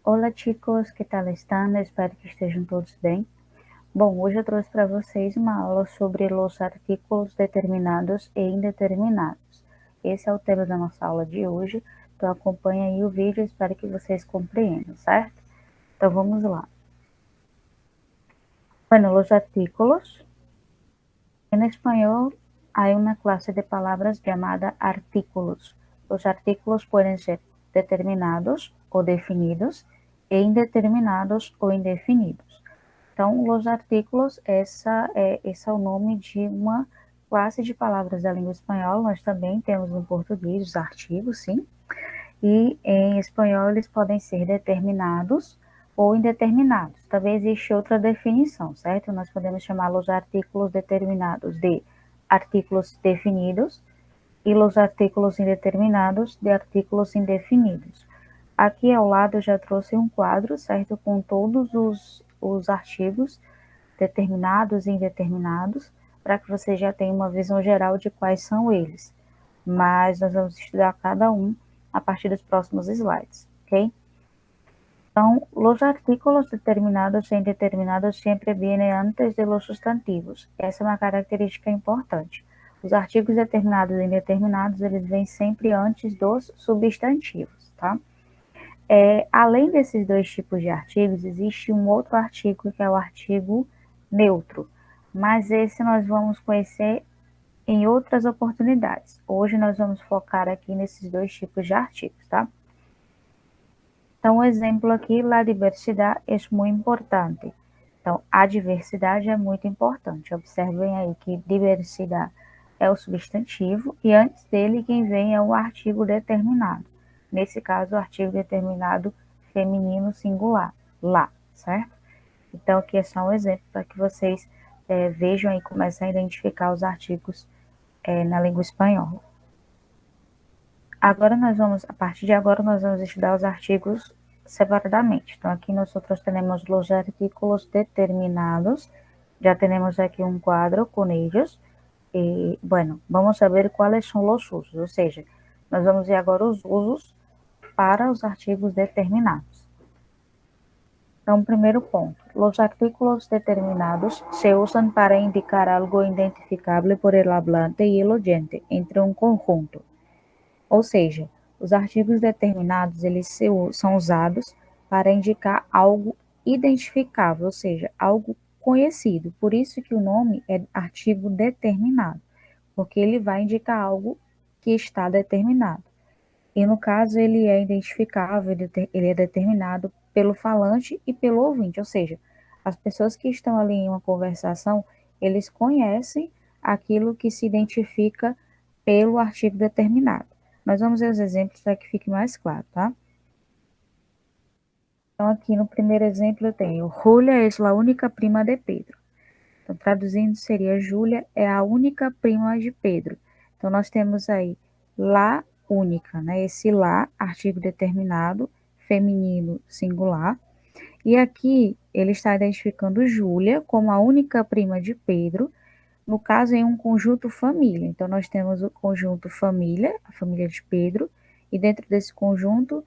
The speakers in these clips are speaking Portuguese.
Olá, chicos, que tal estão? Espero que estejam todos bem. Bom, hoje eu trouxe para vocês uma aula sobre os artículos determinados e indeterminados. Esse é o tema da nossa aula de hoje, então acompanhe aí o vídeo, espero que vocês compreendam, certo? Então vamos lá. Bueno, los artículos. En español hay una clase de palabras llamada artículos. Los artículos pueden ser determinados ou definidos e indeterminados ou indefinidos. Então, os artículos, esse é o nome de uma classe de palavras da língua espanhola. Nós também temos no português os artigos, sim. E em espanhol eles podem ser determinados ou indeterminados. Também existe outra definição, certo? Nós podemos chamar os artículos determinados de artículos definidos e os artículos indeterminados de artículos indefinidos. Aqui ao lado eu já trouxe um quadro, certo? Com todos os artigos determinados e indeterminados, para que você já tenha uma visão geral de quais são eles. Mas nós vamos estudar cada um a partir dos próximos slides, ok? Então, os artículos determinados e indeterminados sempre vêm antes de los sustantivos. Essa é uma característica importante. Os artigos determinados e indeterminados, eles vêm sempre antes dos substantivos, tá? Além desses dois tipos de artigos, existe um outro artigo que é o artigo neutro, mas esse nós vamos conhecer em outras oportunidades. Hoje nós vamos focar aqui nesses dois tipos de artigos, tá? Então, um exemplo aqui, la diversidade é muito importante. Então, a diversidade é muito importante. Observem aí que diversidade é o substantivo e antes dele quem vem é o artigo determinado. Nesse caso, o artigo determinado feminino singular, lá, certo? Então, aqui é só um exemplo para que vocês vejam e comecem a identificar os artigos na língua espanhola. A partir de agora, nós vamos estudar os artigos separadamente. Então, aqui nós temos os artículos determinados. Já temos aqui um quadro com eles. E, bueno, vamos saber quais são os usos. Ou seja, nós vamos ver agora os usos para os artigos determinados. Então, primeiro ponto. Os artículos determinados se usam para indicar algo identificável por el hablante e el oyente entre um conjunto. Ou seja, os artigos determinados eles são usados para indicar algo identificável, ou seja, algo conhecido. Por isso que o nome é artigo determinado, porque ele vai indicar algo que está determinado. E no caso ele é identificável, ele é determinado pelo falante e pelo ouvinte, ou seja, as pessoas que estão ali em uma conversação, eles conhecem aquilo que se identifica pelo artigo determinado. Nós vamos ver os exemplos para que fique mais claro, tá? Então, aqui no primeiro exemplo eu tenho Júlia é a única prima de Pedro. Então, traduzindo, seria Júlia é a única prima de Pedro. Então, nós temos aí la única, né? Esse lá, artigo determinado, feminino, singular. E aqui ele está identificando Júlia como a única prima de Pedro, no caso em um conjunto família. Então, nós temos o conjunto família, a família de Pedro, e dentro desse conjunto,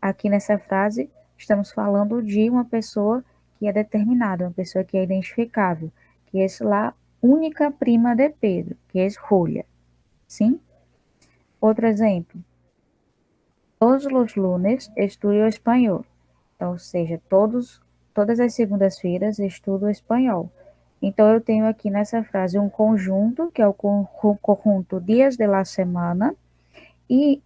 aqui nessa frase, estamos falando de uma pessoa que é determinada, uma pessoa que é identificável, que é lá, única prima de Pedro, que é Júlia. Sim? Outro exemplo. Todos os lunes estudo espanhol. Então, ou seja, todas as segundas-feiras estudo espanhol. Então, eu tenho aqui nessa frase um conjunto, que é o conjunto dias de la semana, e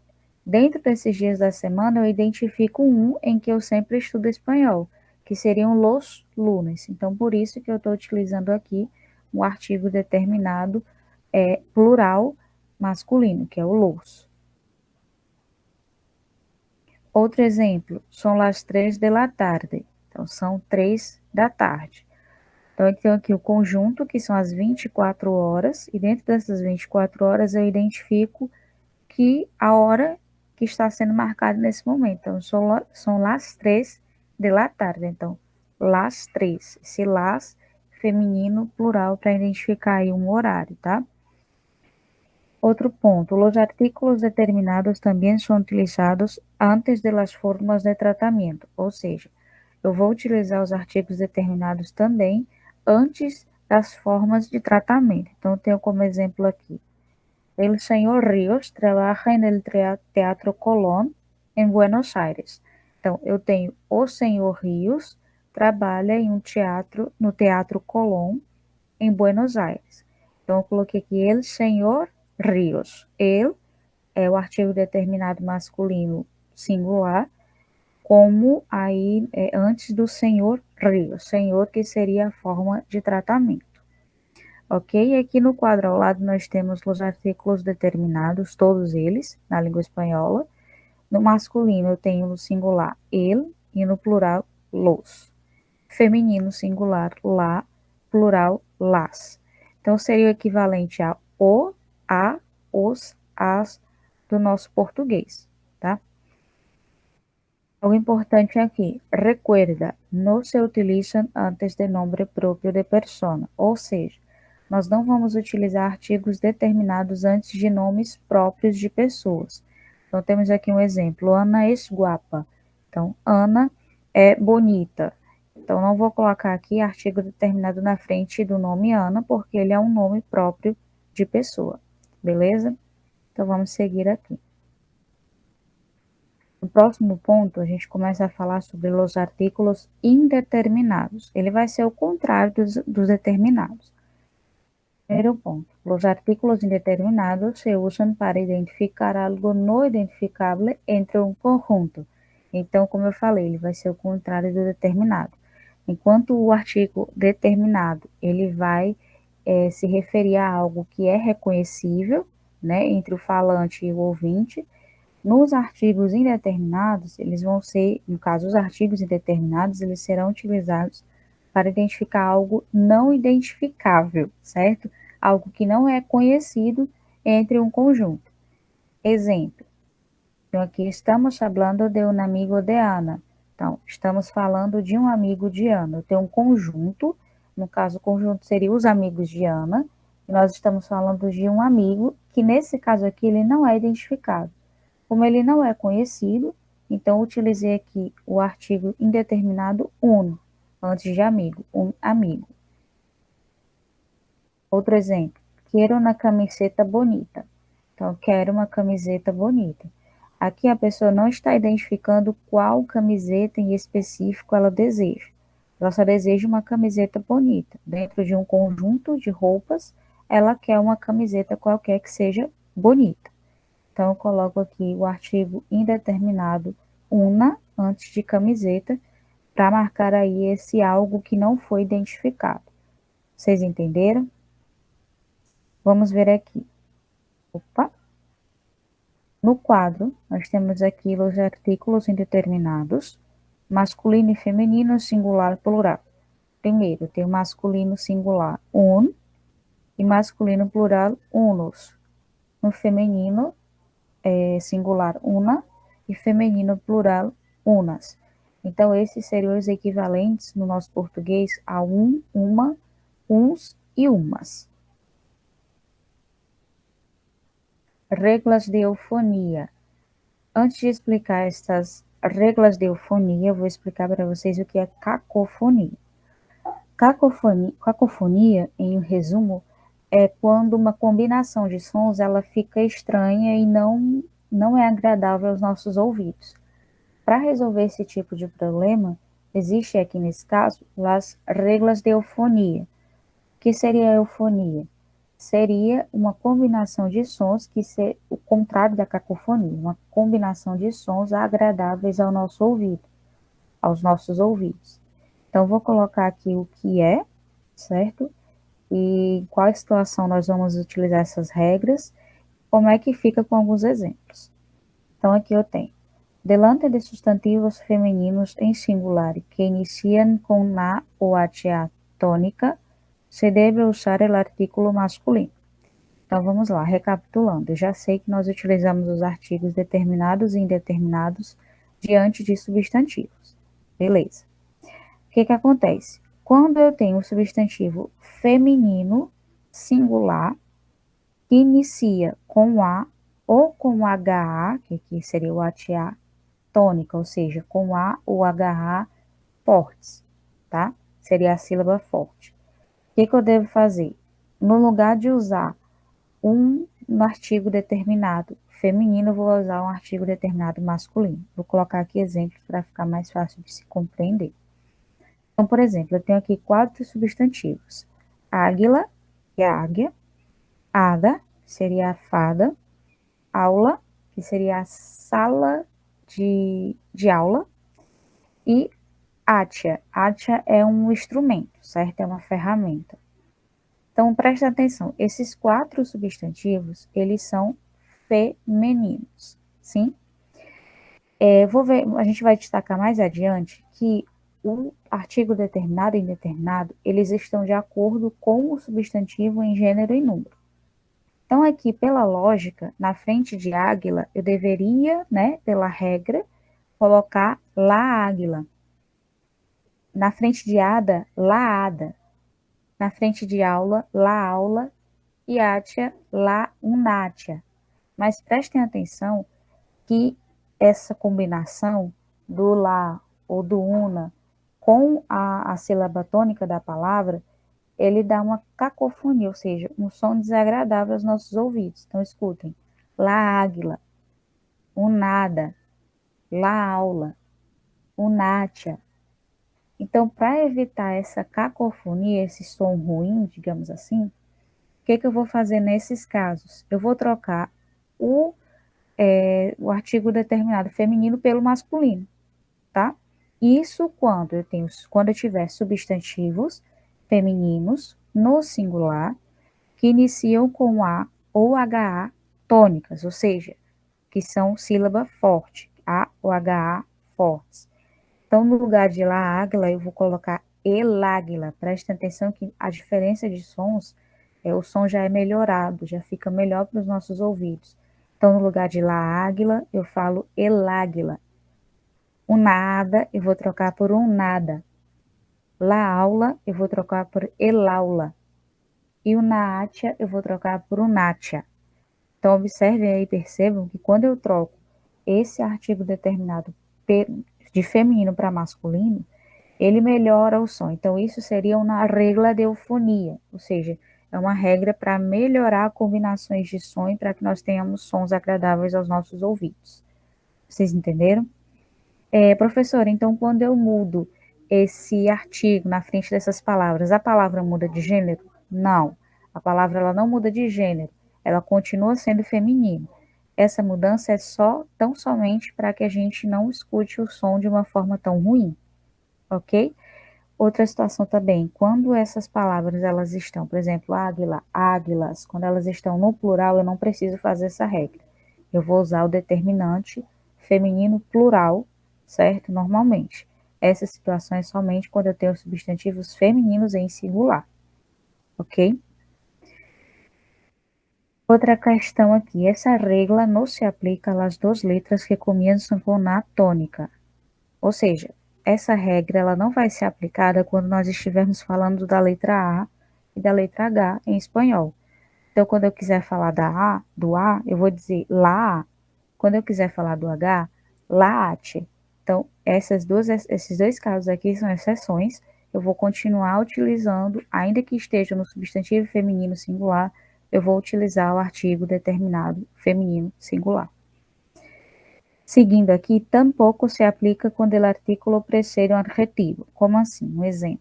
dentro desses dias da semana eu identifico um em que eu sempre estudo espanhol, que seriam los lunes. Então, por isso que eu estou utilizando aqui um artigo determinado, plural masculino, que é o los. Outro exemplo, são as 3 da tarde. Então, são 3 da tarde. Então, eu tenho aqui o conjunto, que são as 24 horas, e dentro dessas 24 horas eu identifico que a hora que está sendo marcada nesse momento. Então, são las 3 da tarde. Então, las 3. Esse las feminino plural para identificar aí um horário, tá? Otro punto, los artículos determinados também são utilizados antes de las formas de tratamento, ou seja, eu vou utilizar os artigos determinados também antes das formas de tratamento. Então, eu tenho como exemplo aqui, el señor Ríos trabaja en el Teatro Colón, em Buenos Aires. Então, eu tenho o senhor Rios trabalha em um teatro, no Teatro Colón, em Buenos Aires. Então, eu coloquei aqui el senhor Rios. El é o artigo determinado masculino singular, como aí antes do senhor Rios. Senhor que seria a forma de tratamento. Ok? Aqui no quadro ao lado nós temos os artículos determinados, todos eles, na língua espanhola. No masculino eu tenho no singular el e no plural los. Feminino singular lá, plural las. Então seria o equivalente a o, a, os, as do nosso português, tá? O importante aqui, recuerda, não se utilizam antes de nome próprio de persona, ou seja, nós não vamos utilizar artigos determinados antes de nomes próprios de pessoas. Então, temos aqui um exemplo, Ana es guapa. Então, Ana é bonita. Então, não vou colocar aqui artigo determinado na frente do nome Ana, porque ele é um nome próprio de pessoa, beleza? Então, vamos seguir aqui. No próximo ponto, a gente começa a falar sobre os artículos indeterminados. Ele vai ser o contrário dos determinados. Primeiro ponto, os artículos indeterminados se usam para identificar algo não identificável entre um conjunto. Então, como eu falei, ele vai ser o contrário do determinado. Enquanto o artigo determinado, ele vai se referir a algo que é reconhecível, né, entre o falante e o ouvinte. Nos artigos indeterminados, eles vão ser, no caso, os artigos indeterminados, eles serão utilizados para identificar algo não identificável, certo? Algo que não é conhecido entre um conjunto. Exemplo. Então, aqui estamos falando de um amigo de Ana. Então, estamos falando de um amigo de Ana. Eu tenho um conjunto, no caso, o conjunto seria os amigos de Ana, e nós estamos falando de um amigo, que nesse caso aqui, ele não é identificado. Como ele não é conhecido, então utilizei aqui o artigo indeterminado un, antes de amigo, um amigo. Outro exemplo, quero uma camiseta bonita. Então, quero uma camiseta bonita. Aqui a pessoa não está identificando qual camiseta em específico ela deseja. Ela só deseja uma camiseta bonita. Dentro de um conjunto de roupas, ela quer uma camiseta qualquer que seja bonita. Então, eu coloco aqui o artigo indeterminado una, antes de camiseta, para marcar aí esse algo que não foi identificado. Vocês entenderam? Vamos ver aqui. Opa! No quadro, nós temos aqui os artículos indeterminados, masculino e feminino, singular, plural. Primeiro, tem o masculino singular un e masculino plural unos. No feminino, singular una e feminino plural unas. Então, esses seriam os equivalentes no nosso português a um, uma, uns e umas. Regras de eufonia. Antes de explicar estas regras de eufonia, eu vou explicar para vocês o que é cacofonia. Cacofonia, em resumo, é quando uma combinação de sons ela fica estranha e não é agradável aos nossos ouvidos. Para resolver esse tipo de problema, existe aqui nesse caso as regras de eufonia. O que seria a eufonia? Seria uma combinação de sons que é o contrário da cacofonia, uma combinação de sons agradáveis ao nosso ouvido, aos nossos ouvidos. Então, vou colocar aqui o que é, certo? E em qual situação nós vamos utilizar essas regras, como é que fica com alguns exemplos. Então, aqui eu tenho, delante de substantivos femininos em singular que iniciam com na ou a tônica, se deve usar o artículo masculino. Então, vamos lá, recapitulando. Eu já sei que nós utilizamos os artigos determinados e indeterminados diante de substantivos. Beleza. O que acontece? Quando eu tenho um substantivo feminino singular, que inicia com A ou com HA, que aqui seria o ATA, tônica, ou seja, com A ou HA fortes, tá? Seria a sílaba forte. O que eu devo fazer? No lugar de usar um artigo determinado feminino, eu vou usar um artigo determinado masculino. Vou colocar aqui exemplos para ficar mais fácil de se compreender. Então, por exemplo, eu tenho aqui 4 substantivos. Águila, que é a águia. Ada, que seria a fada. Aula, que seria a sala de aula. E átia. Átia é um instrumento, certo? É uma ferramenta. Então, presta atenção. Esses 4 substantivos, eles são femininos, sim? A gente vai destacar mais adiante que o artigo determinado e indeterminado, eles estão de acordo com o substantivo em gênero e número. Então, aqui, pela lógica, na frente de águila, eu deveria, né, pela regra, colocar lá águila. Na frente de ada, lá ada. Na frente de aula, lá aula. E átia, lá unátia. Mas prestem atenção que essa combinação do lá ou do una com a sílaba tônica da palavra, ele dá uma cacofonia, ou seja, um som desagradável aos nossos ouvidos. Então, escutem. Lá águila, unada, lá aula, unátia. Então, para evitar essa cacofonia, esse som ruim, digamos assim, o que eu vou fazer nesses casos? Eu vou trocar o artigo determinado feminino pelo masculino, tá? Isso quando eu tiver substantivos femininos no singular que iniciam com A ou HA tônicas, ou seja, que são sílaba forte, A ou HA fortes. Então, no lugar de lá águila, eu vou colocar eláguila. Preste atenção que a diferença de sons, o som já é melhorado, já fica melhor para os nossos ouvidos. Então, no lugar de lá águila, eu falo eláguila. O nada, eu vou trocar por um nada. Lá aula, eu vou trocar por elaula. E o nátia, eu vou trocar por um nátia. Então, observem aí, percebam que quando eu troco esse artigo determinado de feminino para masculino, ele melhora o som. Então, isso seria uma regra de eufonia, ou seja, é uma regra para melhorar combinações de som e para que nós tenhamos sons agradáveis aos nossos ouvidos. Vocês entenderam? Professora, então quando eu mudo esse artigo na frente dessas palavras, a palavra muda de gênero? Não, a palavra ela não muda de gênero, ela continua sendo feminino. Essa mudança é tão somente para que a gente não escute o som de uma forma tão ruim, ok? Outra situação também, quando essas palavras elas estão, por exemplo, águila, águilas, quando elas estão no plural, eu não preciso fazer essa regra. Eu vou usar o determinante feminino plural, certo? Normalmente. Essa situação é somente quando eu tenho substantivos femininos em singular, ok? Outra questão aqui, essa regra não se aplica às 2 letras que começam com na tônica. Ou seja, essa regra ela não vai ser aplicada quando nós estivermos falando da letra A e da letra H em espanhol. Então, quando eu quiser falar do A, eu vou dizer lá. Quando eu quiser falar do H, laate. Então, esses 2 casos aqui são exceções. Eu vou continuar utilizando, ainda que esteja no substantivo feminino singular, eu vou utilizar o artigo determinado feminino singular. Seguindo aqui, tampouco se aplica quando o artículo precede um adjetivo. Como assim? Um exemplo.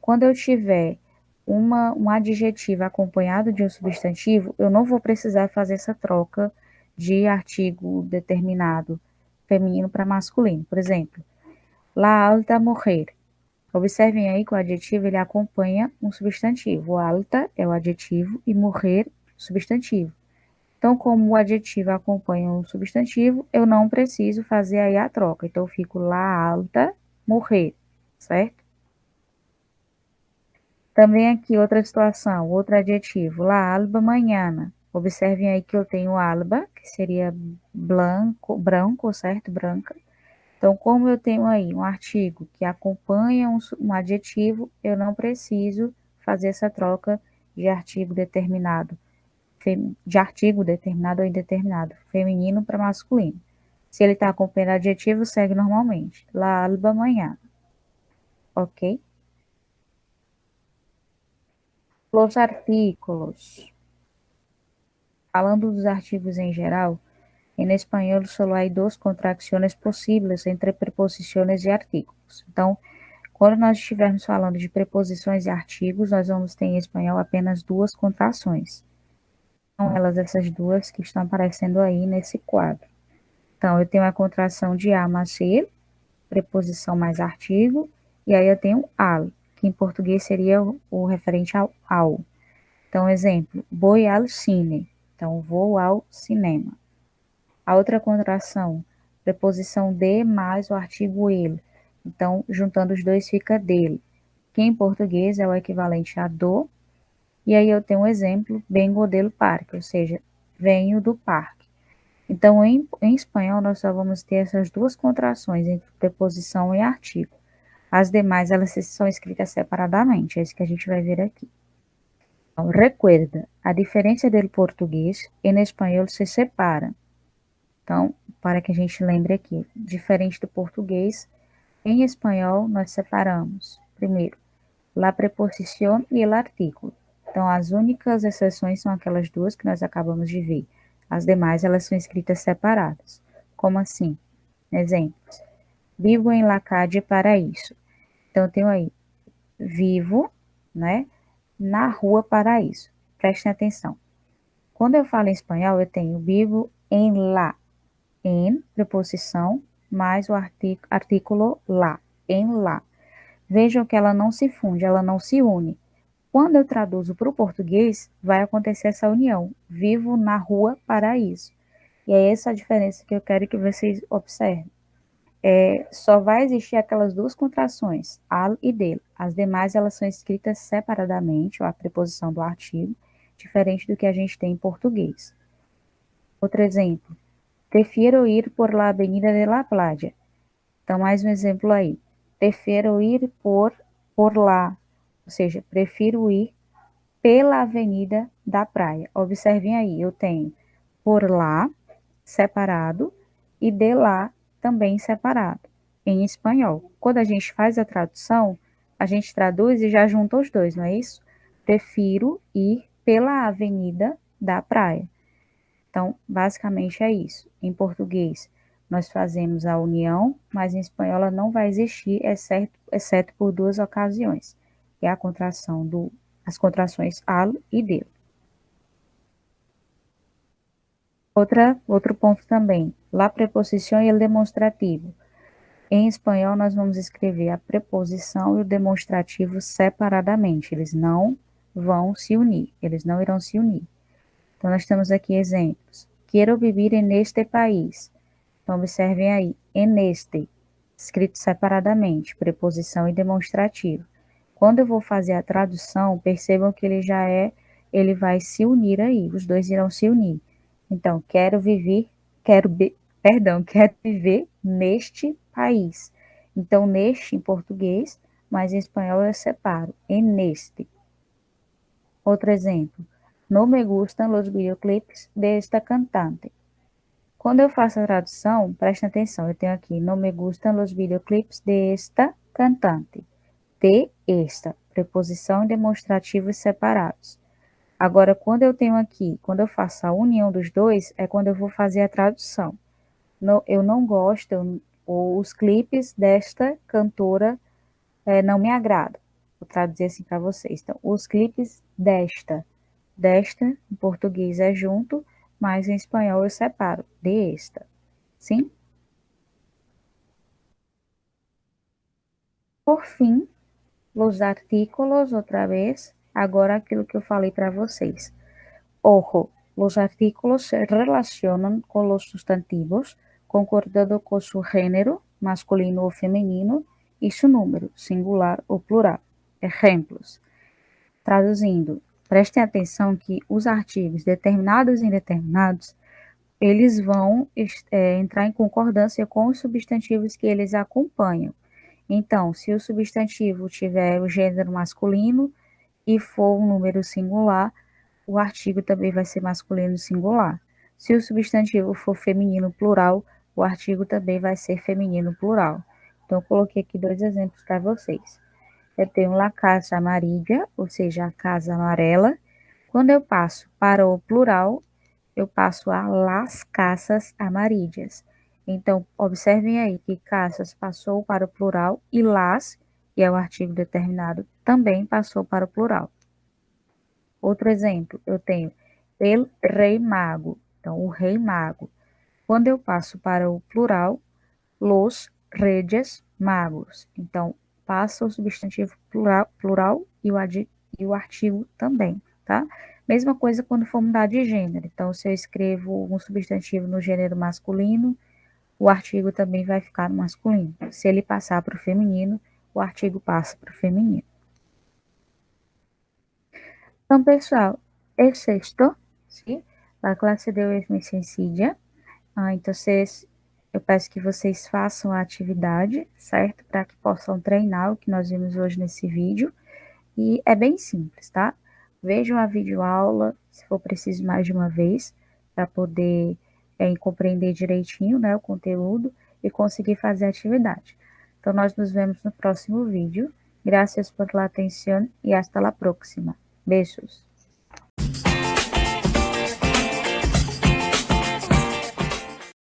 Quando eu tiver um adjetivo acompanhado de um substantivo, eu não vou precisar fazer essa troca de artigo determinado feminino para masculino. Por exemplo, la alta mujer. Observem aí que o adjetivo ele acompanha um substantivo. O alta é o adjetivo e morrer, substantivo. Então, como o adjetivo acompanha um substantivo, eu não preciso fazer aí a troca. Então, eu fico lá alta, morrer, certo? Também aqui outra situação, outro adjetivo, la alba mañana. Observem aí que eu tenho alba, que seria branco, certo? Branca. Então, como eu tenho aí um artigo que acompanha um adjetivo, eu não preciso fazer essa troca de artigo determinado de artigo determinado ou indeterminado, feminino para masculino. Se ele está acompanhando adjetivo, segue normalmente. La alba mañana. Ok? Los artículos. Falando dos artigos em geral, em espanhol só há duas contracções possíveis entre preposições e artigos. Então, quando nós estivermos falando de preposições e artigos, nós vamos ter em espanhol apenas duas contrações. São elas essas duas que estão aparecendo aí nesse quadro. Então, eu tenho a contração de a mais ser, preposição mais artigo, e aí eu tenho al, que em português seria o referente ao. Então, exemplo, voy al cine. Então, vou ao cinema. A outra contração, preposição de mais o artigo ele. Então, juntando os dois fica dele, que em português é o equivalente a do. E aí eu tenho um exemplo, vengo del parque, ou seja, venho do parque. Então, em espanhol, nós só vamos ter essas duas contrações entre preposição e artigo. As demais, elas são escritas separadamente, é isso que a gente vai ver aqui. Então, recuerda, a diferença do português, em espanhol se separa. Então, para que a gente lembre aqui, diferente do português, em espanhol nós separamos, primeiro, la preposição e el artículo. Então, as únicas exceções são aquelas duas que nós acabamos de ver. As demais, elas são escritas separadas. Como assim? Exemplos. Vivo em la calle Paraíso. Então, eu tenho aí, vivo, né, na rua Paraíso. Prestem atenção. Quando eu falo em espanhol, eu tenho vivo em la, em, preposição, mais o artículo lá, em lá. Vejam que ela não se funde, ela não se une. Quando eu traduzo para o português, vai acontecer essa união. Vivo na rua Paraíso. E é essa a diferença que eu quero que vocês observem. Só vai existir aquelas duas contrações, al e del. As demais, elas são escritas separadamente, ou a preposição do artigo, diferente do que a gente tem em português. Outro exemplo. Prefiro ir por la avenida de la playa. Então, mais um exemplo aí. Prefiro ir por lá. Ou seja, prefiro ir pela avenida da praia. Observem aí, eu tenho por lá, separado, e de lá, também separado, em espanhol. Quando a gente faz a tradução, a gente traduz e já junta os dois, não é isso? Prefiro ir pela avenida da praia. Então, basicamente é isso. Em português, nós fazemos a união, mas em espanhol ela não vai existir, exceto por duas ocasiões, que é a contração as contrações al e del. Outro ponto também, la preposição e el demonstrativo. Em espanhol, nós vamos escrever a preposição e o demonstrativo separadamente, eles não vão se unir, eles não irão se unir. Então, nós temos aqui exemplos. Quero vivir en este país. Então, observem aí, en este, escrito separadamente, preposição e demonstrativo. Quando eu vou fazer a tradução, percebam que ele vai se unir aí, os dois irão se unir. Então, quero viver neste país. Então, neste em português, mas em espanhol eu separo, en este. Outro exemplo. No me gustan los videoclips de esta cantante. Quando eu faço a tradução, presta atenção, eu tenho aqui, no me gustan los videoclips de esta cantante. De esta, preposição e demonstrativos separados. Agora, quando eu faço a união dos dois, é quando eu vou fazer a tradução. Eu não gosto, ou os clipes desta cantora não me agradam. Vou traduzir assim para vocês. Então, os clipes desta, em português é junto, mas em espanhol eu separo, de esta. Sim? Por fim, os artículos, outra vez, agora aquilo que eu falei para vocês. Ojo, los artículos se relacionan con los sustantivos, concordando con su género, masculino o feminino, e su número, singular ou plural. Exemplos. Traduzindo, prestem atenção que os artigos determinados e indeterminados, eles vão entrar em concordância com os substantivos que eles acompanham. Então, se o substantivo tiver o gênero masculino e for um número singular, o artigo também vai ser masculino singular. Se o substantivo for feminino plural, o artigo também vai ser feminino plural. Então, eu coloquei aqui 2 exemplos para vocês. Eu tenho la casa amarilla, ou seja, a casa amarela. Quando eu passo para o plural, eu passo a las casas amarillas. Então, observem aí que casas passou para o plural e las, que é o artigo determinado, também passou para o plural. Outro exemplo, eu tenho el rei mago, então o rei mago. Quando eu passo para o plural, los reyes magos. Então, passa o substantivo plural e o artigo também, tá? Mesma coisa quando for mudar de gênero. Então, se eu escrevo um substantivo no gênero masculino, o artigo também vai ficar no masculino. Se ele passar para o feminino, o artigo passa para o feminino. Então, pessoal, es esto, ¿sí? A clase de hoje é muito sencilla. Então, eu peço que vocês façam a atividade, certo? Para que possam treinar o que nós vimos hoje nesse vídeo. E é bem simples, tá? Vejam a videoaula, se for preciso mais de uma vez, para poder compreender direitinho, né, o conteúdo e conseguir fazer a atividade. Então, nós nos vemos no próximo vídeo. Gracias por la atención y hasta la próxima. Beijos.